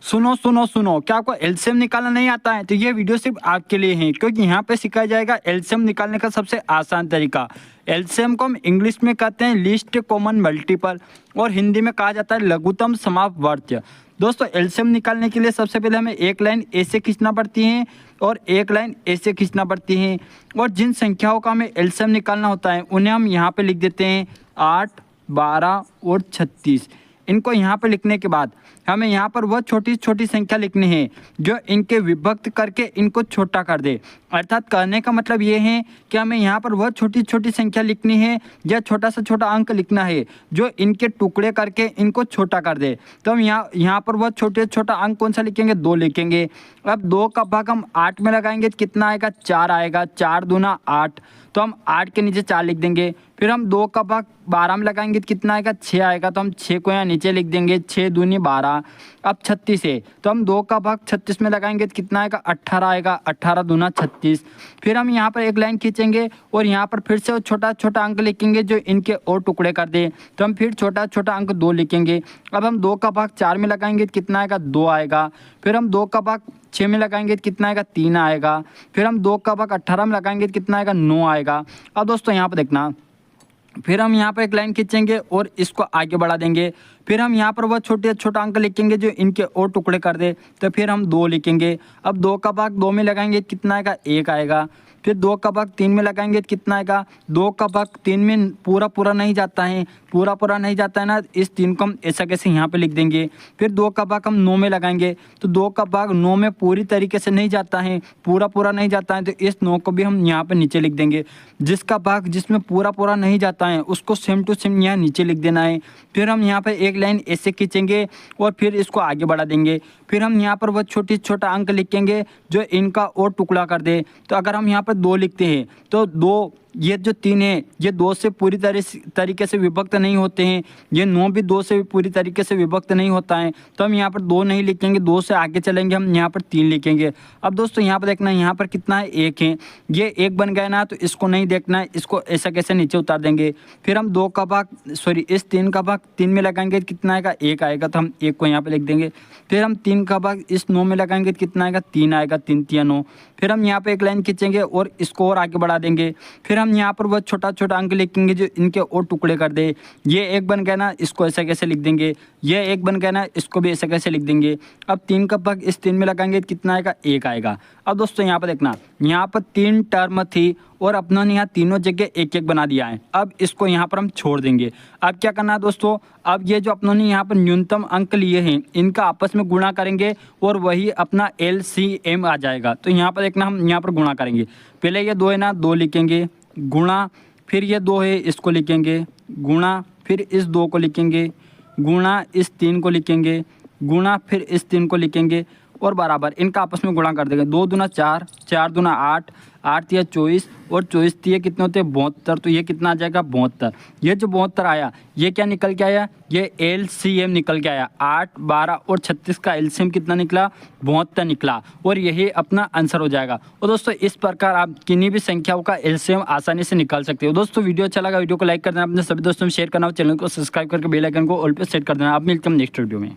सुनो सुनो सुनो, क्या आपको एलसीएम निकालना नहीं आता है? तो ये वीडियो सिर्फ आपके लिए है, क्योंकि यहाँ पे सिखाया जाएगा एलसीएम निकालने का सबसे आसान तरीका। एलसीएम को हम इंग्लिश में कहते हैं लीस्ट कॉमन मल्टीपल, और हिंदी में कहा जाता है लघुत्तम समापवर्त्य। दोस्तों, एलसीएम निकालने के लिए सबसे पहले हमें एक लाइन ऐसे खींचना पड़ती है और एक लाइन ऐसे खींचना पड़ती है, और जिन संख्याओं का हमें एलसीएम निकालना होता है उन्हें हम यहाँ पे लिख देते हैं 8, 12 और 36। इनको यहाँ पर लिखने के बाद हमें यहाँ पर वह छोटी छोटी संख्या लिखनी है जो इनके विभक्त करके इनको छोटा कर दे। अर्थात कहने का मतलब ये है कि हमें यहाँ पर वह छोटी छोटी संख्या लिखनी है या छोटा से छोटा अंक लिखना है जो इनके टुकड़े करके इनको छोटा कर दे। तो हम यहाँ पर वह छोटे छोटा अंक कौन सा लिखेंगे? 2 लिखेंगे। अब 2 का भाग हम 8 में लगाएंगे तो कितना आएगा? 4 आएगा। 4 दूना 8, तो हम 8 के नीचे 4 लिख देंगे। फिर हम 2 का भाग 12 में लगाएंगे तो कितना आएगा? 6 आएगा, तो हम 6 को यहाँ नीचे लिख देंगे। 6 दूनी 12। अब 36 है, तो हम 2 का भाग 36 में लगाएंगे तो कितना आएगा? 18 आएगा। 18 दूना 36। फिर हम यहाँ पर एक लाइन खींचेंगे और यहाँ पर फिर से छोटा छोटा अंक लिखेंगे जो इनके और टुकड़े कर दे। तो हम फिर छोटा छोटा अंक 2 लिखेंगे। अब हम 2 का भाग 4 में लगाएंगे तो कितना आएगा? 2 आएगा। फिर हम 2 का भाग 6 में लगाएंगे तो कितना आएगा? 3 आएगा। फिर हम 2 का भाग 18 में लगाएंगे तो कितना आएगा? 9 आएगा। अब दोस्तों यहाँ पर देखना, फिर हम यहाँ पर एक लाइन खींचेंगे और इसको आगे बढ़ा देंगे। फिर हम यहाँ पर वह छोटे छोटा अंक लिखेंगे जो इनके और टुकड़े कर दे। तो फिर हम 2 लिखेंगे। अब 2 का भाग 2 में लगाएंगे कितना आएगा? 1 आएगा। फिर 2 का भाग 3 में लगाएंगे तो कितना आएगा? 2 का भाग 3 में पूरा नहीं जाता है, पूरा नहीं जाता है ना, इस 3 को हम ऐसा कैसे यहाँ पे लिख देंगे। फिर 2 का भाग हम 9 में लगाएंगे, तो 2 का भाग 9 में पूरी तरीके से नहीं जाता है, पूरा नहीं जाता है, तो इस 9 को भी हम यहाँ पे नीचे लिख देंगे। जिसका भाग जिसमें पूरा नहीं जाता है उसको सेम टू सेम यहाँ नीचे लिख देना है। फिर हम यहाँ पर एक लाइन ऐसे खींचेंगे और फिर इसको आगे बढ़ा देंगे। फिर हम यहाँ पर वह छोटा अंक लिखेंगे जो इनका और टुकड़ा कर दे। तो अगर हम यहाँ पर 2 लिखते हैं तो 2, ये जो 3 है ये 2 से पूरी तरीके से विभक्त नहीं होते हैं। ये 9 भी 2 से पूरी तरीके से विभक्त नहीं होता है, तो हम यहाँ पर 2 नहीं लिखेंगे, 2 से आगे चलेंगे, हम यहाँ पर 3 लिखेंगे। अब दोस्तों यहाँ पर देखना, यहाँ पर कितना है? 1 है। ये 1 बन गया ना, तो इसको नहीं देखना है, इसको ऐसा कैसे नीचे उतार देंगे। फिर हम 2 का भाग इस 3 का भाग 3 में लगाएंगे कितना आएगा? 1 आएगा, तो हम 1 को यहाँ पर लिख देंगे। फिर हम 3 का भाग इस 9 में लगाएंगे तो कितना आएगा? 3 आएगा। 3 3 9। फिर हम यहाँ पर एक लाइन खींचेंगे और इसको और आगे बढ़ा देंगे। फिर हम यहाँ पर वह छोटा अंक लिखेंगे जो इनके और टुकड़े कर दे। ये 1 बन गया ना, इसको ऐसा कैसे लिख देंगे। ये 1 बन गया ना, इसको भी ऐसा कैसे लिख देंगे। अब 3 का भाग इस 3 में लगाएंगे तो कितना आएगा? 1 आएगा। अब दोस्तों यहाँ पर देखना, यहाँ पर 3 टर्म थी और अपनों ने यहाँ तीनों जगह 1-1 बना दिया है। अब इसको यहाँ पर हम छोड़ देंगे। अब क्या करना है दोस्तों, अब ये जो अपनों ने यहाँ पर न्यूनतम अंक लिए हैं इनका आपस में गुणा करेंगे और वही अपना LCM आ जाएगा। तो यहाँ पर देखना, हम यहाँ पर गुणा करेंगे। पहले ये 2 है ना, 2 लिखेंगे, गुणा, फिर ये 2 है इसको लिखेंगे, गुणा, फिर इस 2 को लिखेंगे, गुणा, इस 3 को लिखेंगे, गुणा, फिर इस 3 को लिखेंगे और बराबर इनका आपस में गुणा कर देंगे। 2 दूना 4, 4 दूना 8, 8 तिया 24 और 24 तिया कितने होते हैं? 72। तो ये कितना आ जाएगा? 72। ये जो 72 आया ये क्या निकल के आया? ये LCM निकल के आया। 8, 12 और 36 का LCM कितना निकला? 72 निकला, और यही अपना आंसर हो जाएगा। और दोस्तों इस प्रकार आप किन्हीं भी संख्याओं का LCM आसानी से निकाल सकते हो। दोस्तों वीडियो अच्छा लगा, वीडियो को लाइक कर देना, अपने सभी दोस्तों में शेयर करना, चैनल को सब्सक्राइब करके बेल आइकन को ऑल पे सेट कर देना। आप मिलते हैं नेक्स्ट वीडियो में।